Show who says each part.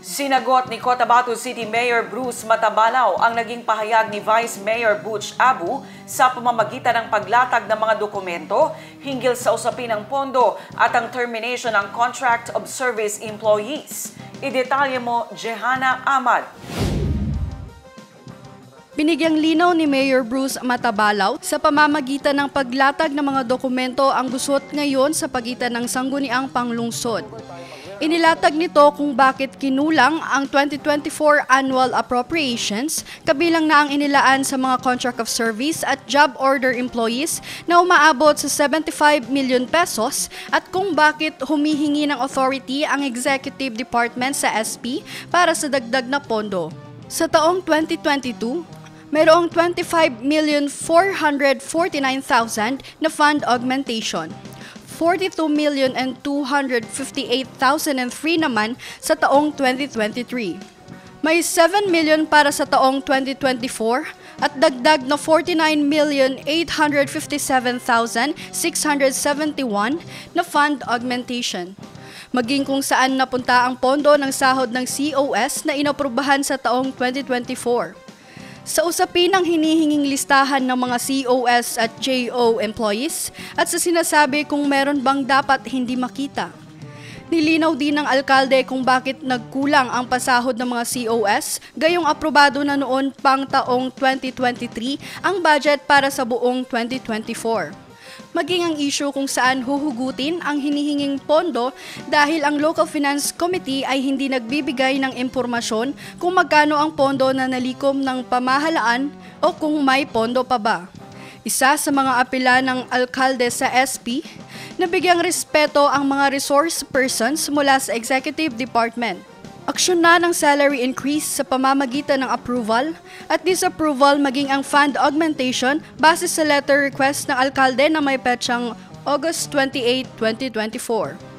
Speaker 1: Sinagot ni Cotabato City Mayor Bruce Matabalaw ang naging pahayag ni Vice Mayor Butch Abu sa pamamagitan ng paglatag ng mga dokumento hinggil sa usapin ng pondo at ang termination ng contract of service employees. Idetalye mo, Jehana Ahmad.
Speaker 2: Binigyang linaw ni Mayor Bruce Matabalaw sa pamamagitan ng paglatag ng mga dokumento ang gusot ngayon sa pagitan ng sangguniang panglungsod. Inilatag nito kung bakit kinulang ang 2024 annual appropriations, kabilang na ang inilaan sa mga contract of service at job order employees na umaabot sa 75 million pesos at kung bakit humihingi ng authority ang executive department sa SP para sa dagdag na pondo. Sa taong 2022, mayroong 25,449,000 na fund augmentation. 42,258,003 naman sa taong 2023. May 7 million para sa taong 2024 at dagdag na 49,857,671 na fund augmentation. Maging kung saan napunta ang pondo ng sahod ng COS na inaprubahan sa taong 2024. Sa usapin ng hinihinging listahan ng mga COS at JO employees at sa sinasabi kung meron bang dapat hindi makita. Nilinaw din ng alkalde kung bakit nagkulang ang pasahod ng mga COS, gayong aprobado na noon pang taong 2023 ang budget para sa buong 2024. Maging ang issue kung saan huhugutin ang hinihinging pondo dahil ang Local Finance Committee ay hindi nagbibigay ng impormasyon kung magkano ang pondo na nalikom ng pamahalaan o kung may pondo pa ba. Isa sa mga apela ng alkalde sa SP, nabigyang respeto ang mga resource persons mula sa Executive Department. Aksyon na ng salary increase sa pamamagitan ng approval at disapproval maging ang fund augmentation base sa letter request ng alkalde na may petsang August 28, 2024.